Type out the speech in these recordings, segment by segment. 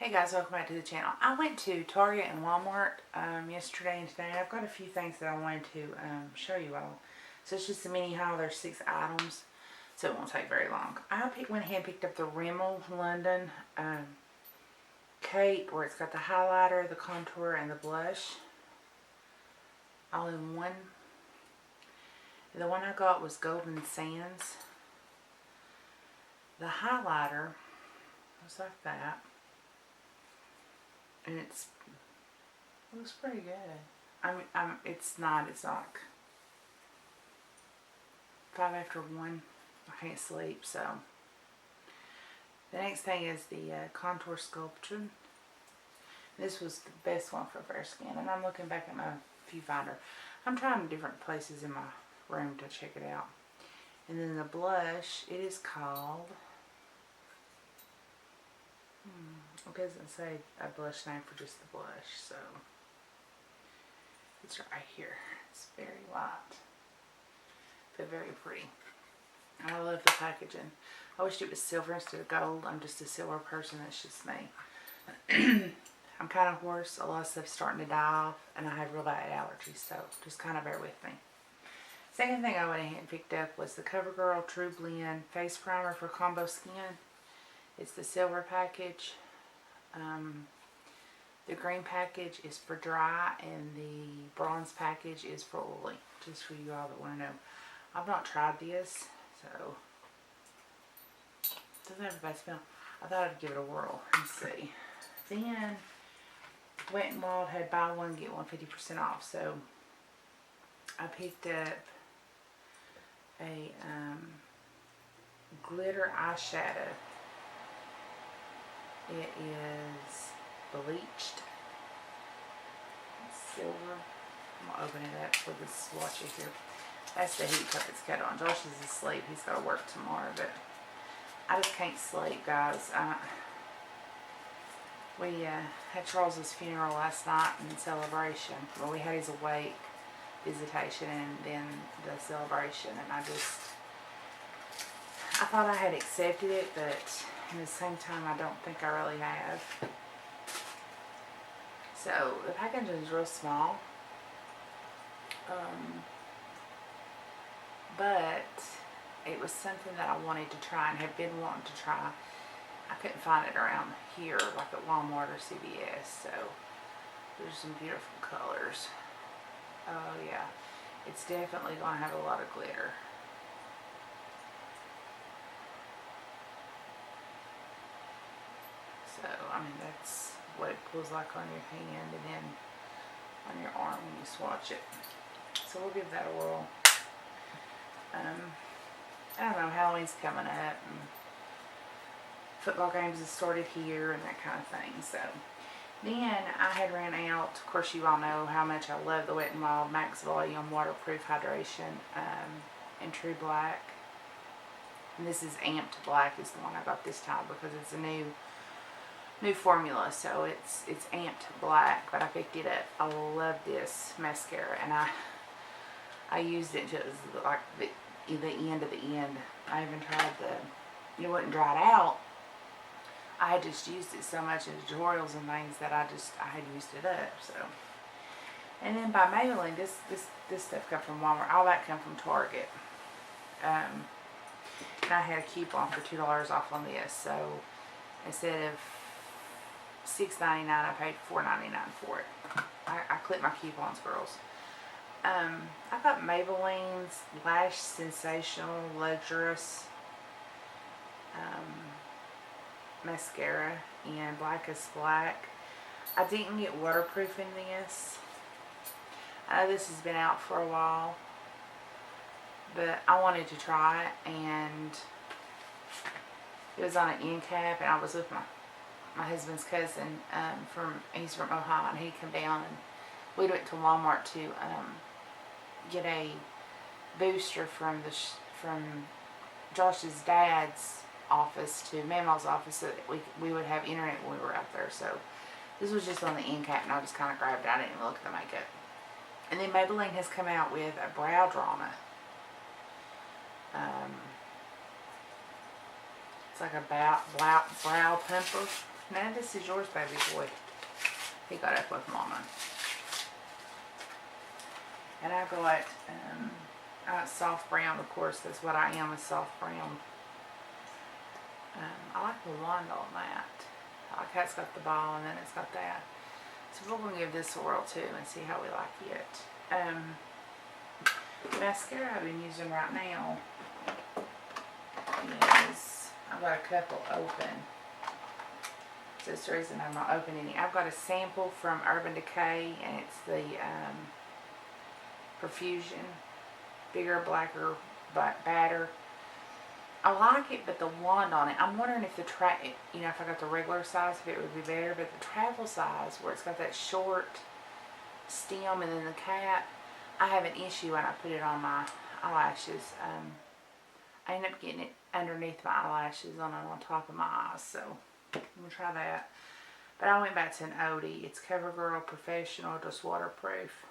Hey guys, welcome back to the channel. I went to Target and Wal Mart yesterday and today. I've got a few things that I wanted to show you all. So it's just a mini haul. There's 6 items, so it won't take very long. I went ahead and picked up the Rimmel London Cape, where it's got the highlighter, the contour, and the blush all in one. The one I got was Golden Sands. The highlighter was like that. And it looks pretty good. It's not, it's like 5 after 1. I can't sleep, so. The next thing is the contour sculpture. This was the best one for fair skin, and I'm looking back at my viewfinder. I'm trying different places in my room to check it out. And then the blush, it is called, it doesn't say a blush name for just the blush, so it's right here. It's very light, but very pretty. I love the packaging. I wish it was silver instead of gold. I'm just a silver person. That's just me. I'm kind of hoarse. A lot of stuff's starting to die off, and I have real bad allergies, so just kind of bear with me. Second thing I went ahead and picked up was the CoverGirl True Blend Face Primer for Combo Skin. It's the silver package. The green package is for dry, and the bronze package is for oily. Just for you all that want to know. I've not tried this, so it doesn't have a bad smell. I thought I'd give it a whirl and see. Then Wet n Wild had buy one get one 50% off, so I picked up a glitter eyeshadow. It is bleached. It's silver. I'm going to open it up for the swatch here. That's the heat cup it's got on. Josh is asleep. He's got to work tomorrow, but I just can't sleep, guys. We had Charles's funeral last night in celebration. Well, we had his awake visitation and then the celebration, and I thought I had accepted it, but at the same time I don't think I really have. So the packaging is real small, but it was something that I wanted to try and have been wanting to try. I couldn't find it around here like at Wal Mart or CVS, so there's some beautiful colors. Oh yeah, it's definitely going to have a lot of glitter. So, I mean, that's what it feels like on your hand and then on your arm when you swatch it. So we'll give that a whirl. I don't know, Halloween's coming up and football games have started here and that kind of thing. So then I had ran out. Of course, you all know how much I love the Wet n Wild Max Volume Waterproof Hydration in True Black. And this is Amped Black is the one I got this time because it's a new formula, so it's Amped Black, but I picked it up. I love this mascara, and I used it until it was like the end of the end. I even tried it wasn't dried out. I had just used it so much in tutorials and things that I had used it up. So, and then by Maybelline, this stuff come from Wal Mart. All that come from Target. And I had a coupon for $2 off on this, so instead of $6.99, I paid $4.99 for it. I clip my coupons, girls. I got Maybelline's Lash Sensational Luxurious mascara in Blackest Black. I didn't get waterproof in this. I know this has been out for a while, but I wanted to try it, and it was on an end cap, and I was with my husband's cousin he's from Ohio, and he came down, and we went to Wal Mart to get a booster from Josh's dad's office to Mama's office so that we would have internet when we were out there. So this was just on the end cap, and I just kind of grabbed it. I didn't even look at the makeup. And then Maybelline has come out with a brow drama. It's like a brow pumper. No, this is yours, baby boy. He got up with Mama. And I got soft brown, of course. That's what I am, is soft brown. I like the wand on that. I like how it's got the ball and then it's got that. So we're going to give this a whirl too and see how we like it. The mascara I've been using right now is, I've got a couple open. So that's the reason I'm not opening any. I've got a sample from Urban Decay, and it's the Profusion, bigger, blacker, badder. I like it, but the wand on it, I'm wondering if if I got the regular size, if it would be better. But the travel size, where it's got that short stem and then the cap, I have an issue when I put it on my eyelashes. I end up getting it underneath my eyelashes and on top of my eyes, so I'm going to try that. But I went back to an Odie. It's CoverGirl Professional, just waterproof.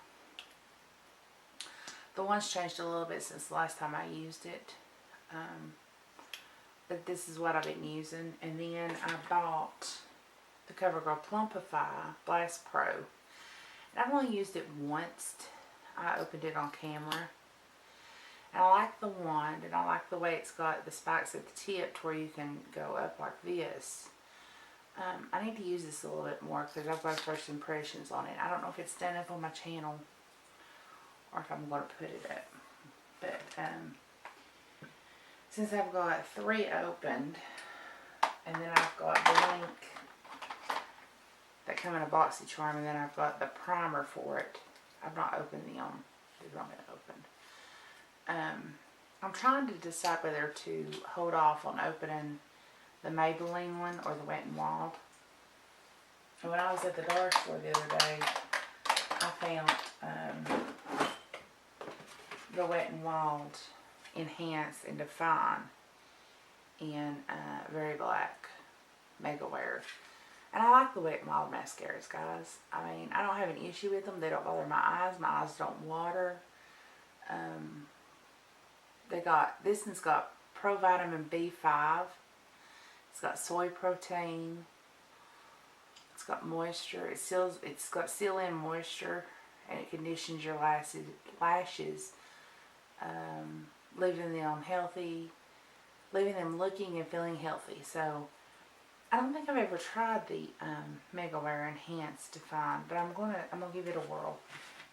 The one's changed a little bit since the last time I used it. But this is what I've been using. And then I bought the CoverGirl Plumpify Blast Pro. And I've only used it once. I opened it on camera. And I like the wand, and I like the way it's got the spikes at the tip to where you can go up like this. I need to use this a little bit more because I've got first impressions on it. I don't know if it's done up on my channel or if I'm going to put it up. But since I've got 3 opened, and then I've got the link that come in a boxy charm, and then I've got the primer for it. I've not opened them. They've not been opened. I'm trying to decide whether to hold off on opening the Maybelline one or the Wet n Wild. And when I was at the dollar store the other day, I found the Wet n Wild Enhance and Define in Very Black Mega Wear. And I like the Wet n Wild mascaras, guys. I mean, I don't have an issue with them. They don't bother my eyes. My eyes don't water. This one's got Pro Vitamin B5. It's got soy protein. It's got moisture. It's got seal-in moisture, and it conditions your lashes, leaving them healthy, leaving them looking and feeling healthy. So I don't think I've ever tried the Mega Wear Enhance Define, but I'm gonna give it a whirl.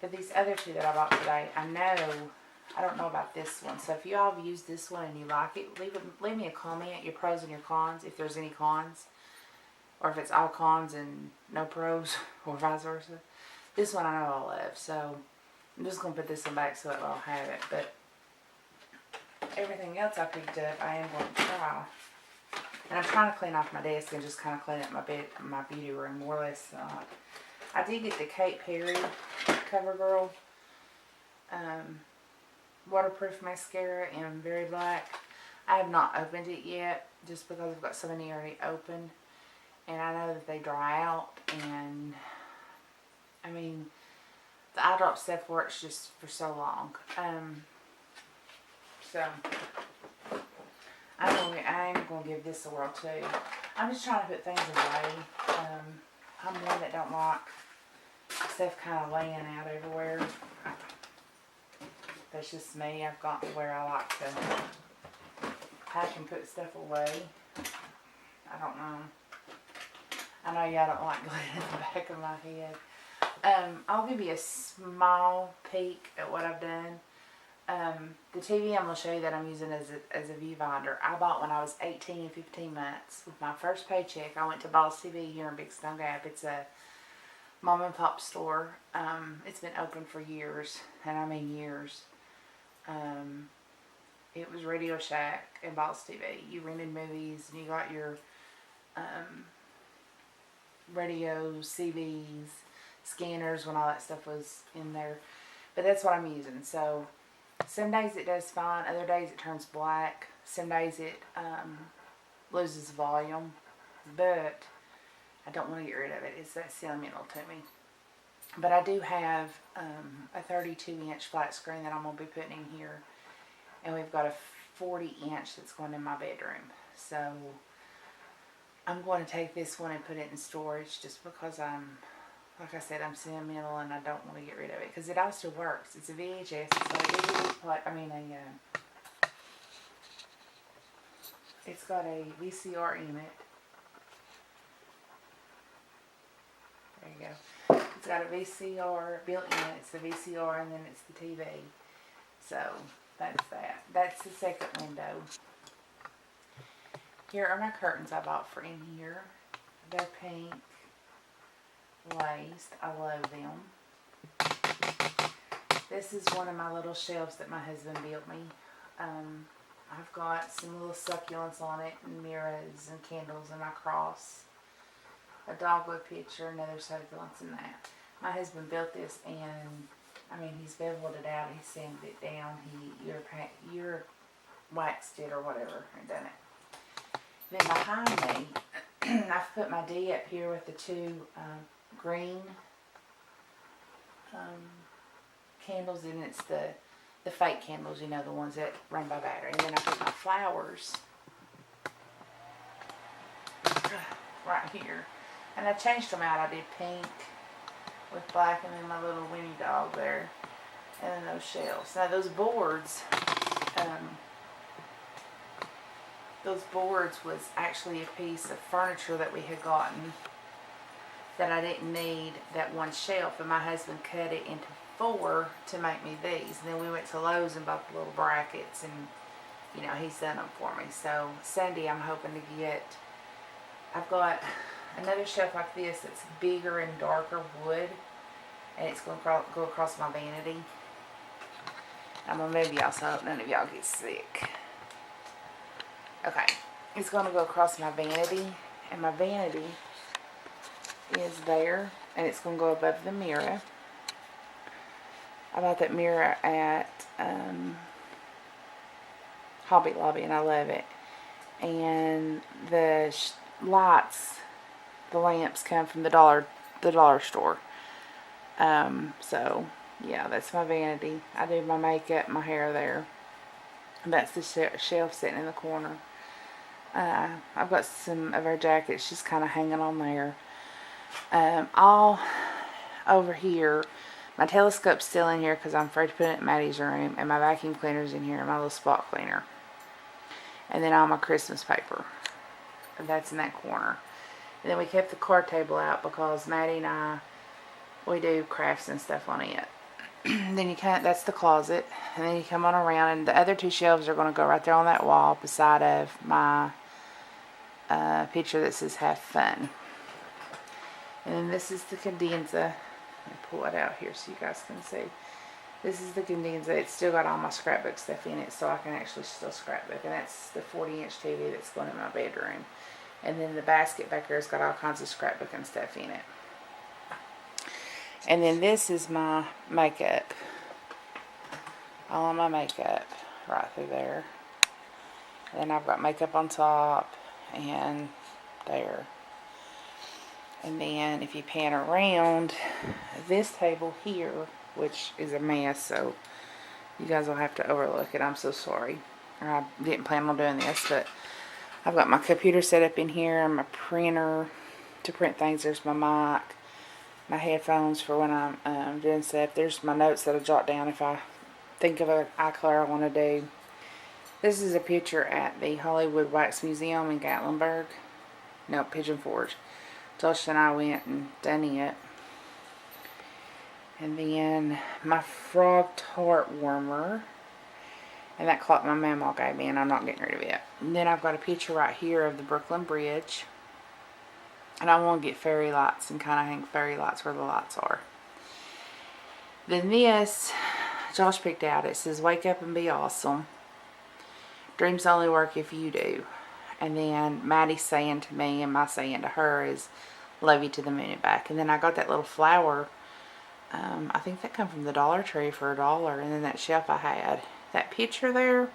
But these other 2 that I bought today, I don't know about this one. So if you all have used this one and you like it, leave me a comment, your pros and your cons, if there's any cons. Or if it's all cons and no pros, or vice versa. This one I know I love, so I'm just going to put this one back so that I'll have it. But everything else I picked up, I am going to try. And I'm trying to clean off my desk and just kind of clean up my beauty room, more or less. I did get the Kate Perry CoverGirl waterproof mascara in Very Black. I have not opened it yet, just because I've got so many already open, and I know that they dry out. And I mean, the eye drop stuff works just for so long. So I'm gonna give this a whirl too. I'm just trying to put things away. I'm one that don't like stuff kind of laying out everywhere. That's just me. I've got to where I like to pack and put stuff away. I don't know. I know y'all don't like glitter in the back of my head. I'll give you a small peek at what I've done. The TV I'm going to show you that I'm using as a viewfinder, I bought when I was 18 and 15 months. With my first paycheck, I went to Boss TV here in Big Stone Gap. It's a mom and pop store. It's been open for years, and I mean years. It was Radio Shack and Boss TV. You rented movies, and you got your radios, CVs, scanners when all that stuff was in there. But that's what I'm using. So some days it does fine, other days it turns black, some days it loses volume, but I don't want to get rid of it. It's that sentimental to me. But I do have a 32-inch flat screen that I'm going to be putting in here, and we've got a 40-inch that's going in my bedroom. So I'm going to take this one and put it in storage just because like I said, I'm sentimental and I don't want to get rid of it because it all still works. It's a VHS. It's got a it's got a VCR in it. There you go. It's got a VCR built in. It's the VCR and then it's the TV. So that's that. That's the second window. Here are my curtains I bought for in here. They're pink laced. I love them. This is one of my little shelves that my husband built me. I've got some little succulents on it and mirrors and candles and my cross. A dogwood picture and other succulents in that. My husband built this and he's beveled it out. He sanded it down. He ear waxed it or whatever and done it. Then behind me, I've put my D up here with the two green candles, and it's the fake candles, you know, the ones that run by battery. And then I put my flowers right here. And I changed them out. I did pink with black and then my little Winnie dog there. And then those shelves. Now those boards was actually a piece of furniture that we had gotten that I didn't need, that one shelf, and my husband cut it into 4 to make me these. And then we went to Lowe's and bought the little brackets, and you know, he's done them for me. So Sunday I'm hoping to get, I've got another shelf like this that's bigger and darker wood, and it's going to go across my vanity. I'm going to move y'all so I hope none of y'all get sick. Okay, it's going to go across my vanity, and my vanity is there, and it's going to go above the mirror. I bought that mirror at Hobby Lobby, and I love it. And the lights, the lamps come from the dollar store. So yeah, that's my vanity. I do my makeup, my hair there. And that's the shelf sitting in the corner. I've got some of our jackets just kind of hanging on there. All over here, my telescope's still in here because I'm afraid to put it in Maddie's room, and my vacuum cleaner's in here, and my little spot cleaner. And then all my Christmas paper. And that's in that corner. And then we kept the card table out because Maddie and I, we do crafts and stuff on it. Then that's the closet. And then you come on around, and the other 2 shelves are going to go right there on that wall beside of my picture that says have fun. And then this is the cadenza. Let me pull it out here so you guys can see. This is the cadenza. It's still got all my scrapbook stuff in it, so I can actually still scrapbook. And that's the 40-inch TV that's going in my bedroom. And then the basket back there has got all kinds of scrapbook and stuff in it. And then this is my makeup. All of my makeup right through there. And then I've got makeup on top and there. And then if you pan around, this table here, which is a mess, so you guys will have to overlook it. I'm so sorry. I didn't plan on doing this, but I've got my computer set up in here and my printer to print things. There's my mic, my headphones for when I'm doing stuff. There's my notes that I jot down if I think of an eye color I want to do. This is a picture at the Hollywood Wax Museum in Gatlinburg. No, Pigeon Forge. Josh and I went and done it. And then my frog tart warmer. And that clock my mama gave me, and I'm not getting rid of it. And then I've got a picture right here of the Brooklyn Bridge. And I want to get fairy lights and kind of hang fairy lights where the lights are. Then this, Josh picked out. It says, wake up and be awesome. Dreams only work if you do. And then Maddie's saying to me, and my saying to her is, love you to the moon and back. And then I got that little flower. I think that come from the Dollar Tree for $1. And then that shelf I had. That picture there,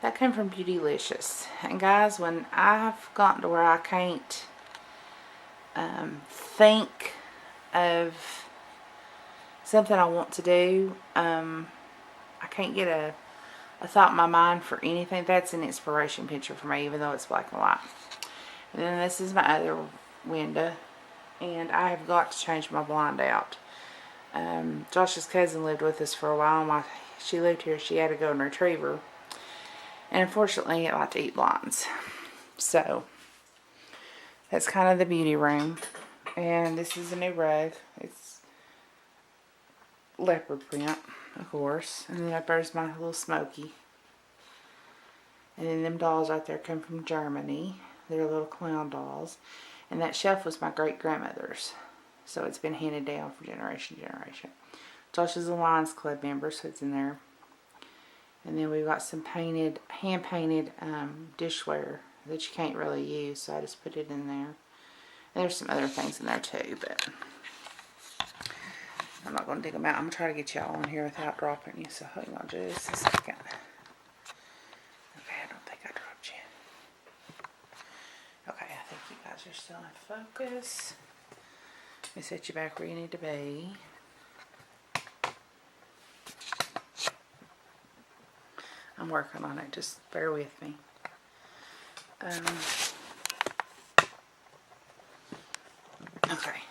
that came from Beautylicious. And guys, when I've gotten to where I can't think of something I want to do, I can't get a thought in my mind for anything, that's an inspiration picture for me, even though it's black and white. And then this is my other window. And I have got to change my blind out. Josh's cousin lived with us for a while. She lived here. She had a golden retriever. And unfortunately, it liked to eat blinds. So, that's kind of the beauty room. And this is a new rug. It's leopard print, of course. And then up there's my little Smoky. And then them dolls right there come from Germany. They're little clown dolls. And that shelf was my great-grandmother's. So it's been handed down from generation to generation. Josh is a Lions Club member, so it's in there. And then we've got some hand-painted dishware that you can't really use, so I just put it in there. And there's some other things in there too, but I'm not going to dig them out. I'm going to try to get y'all on here without dropping you, so hold on just a second. Okay, I don't think I dropped you. Okay, I think you guys are still in focus. Let me set you back where you need to be. I'm working on it, just bear with me. Okay.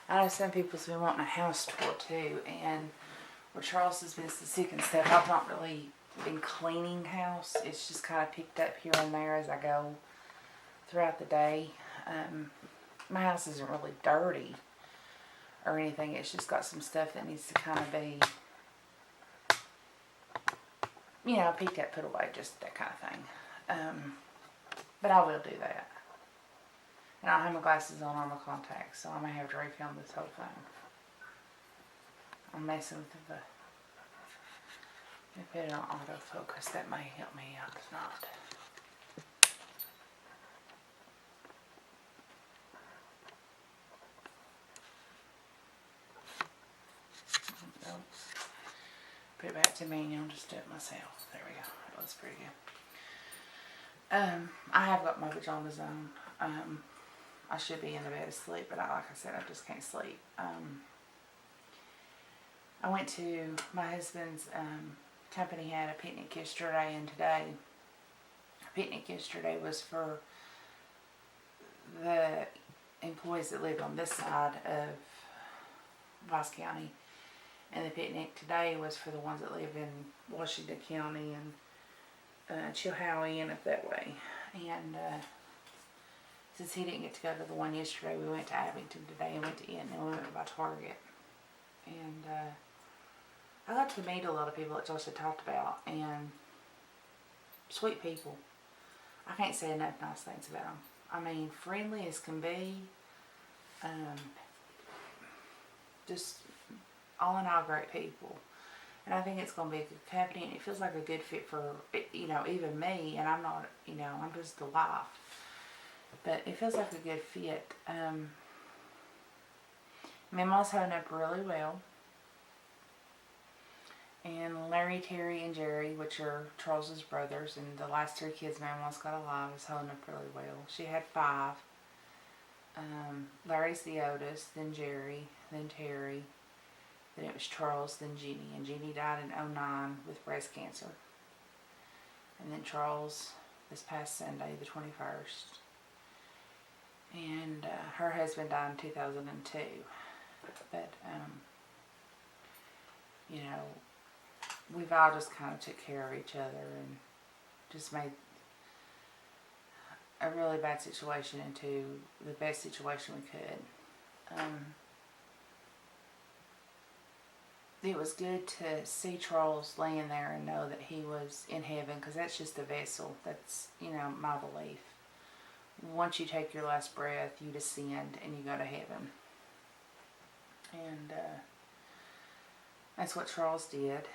I know some people's been wanting a house tour too, and where Charles has been sick and stuff, I've not really been cleaning the house. It's just kind of picked up here and there as I go throughout the day. My house isn't really dirty or anything. It's just got some stuff that needs to kind of be, you know, picked up, put away, just that kind of thing. But I will do that. And I don't have my glasses on or my contacts, so I may have to refilm this whole thing. I'm messing with the... Let me put it on autofocus. That may help me out. If not. Nope. Put it back to manual. Just do it myself. There we go. That looks pretty good. I have got my pajamas on. I should be in the bed asleep, but like I said, I just can't sleep. I went to my husband's company had a picnic yesterday and today. The picnic yesterday was for the employees that lived on this side of Vice County, and the picnic today was for the ones that live in Washington County and Chilhowie and up that way. And since he didn't get to go to the one yesterday, we went to Abington today and went to Eaton, and we went by Target. And I got to meet a lot of people that Josh had talked about, and sweet people. I can't say enough nice things about them. I mean, friendly as can be. Just all in all great people. And I think it's going to be a good company, and it feels like a good fit for, you know, even me, and I'm not, you know, I'm just the wife. But it feels like a good fit. Mama's holding up really well. And Larry, Terry, and Jerry, which are Charles's brothers, and the last 3 kids Mama's got alive, is holding up really well. She had 5. Larry's the oldest, then Jerry, then Terry, then it was Charles, then Jeannie. And Jeannie died in 2009 with breast cancer. And then Charles, this past Sunday, the 21st. And her husband died in 2002. But, you know, we've all just kind of took care of each other and just made a really bad situation into the best situation we could. It was good to see Charles laying there and know that he was in heaven, because that's just a vessel. That's, you know, my belief. Once you take your last breath, you descend and you go to heaven. And that's what Charles did.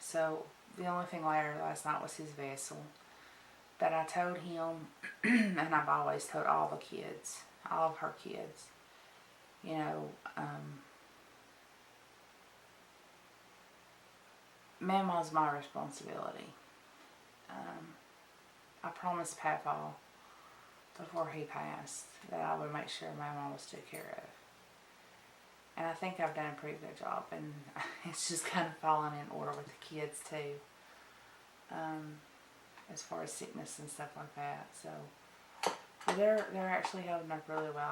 So the only thing later last night was his vessel. But I told him, and I've always told all the kids, all of her kids, you know, Mama's my responsibility. I promised Papa before he passed that I would make sure Mama was taken care of. And I think I've done a pretty good job, and it's just kind of fallen in order with the kids too, as far as sickness and stuff like that. So They're actually holding up really well.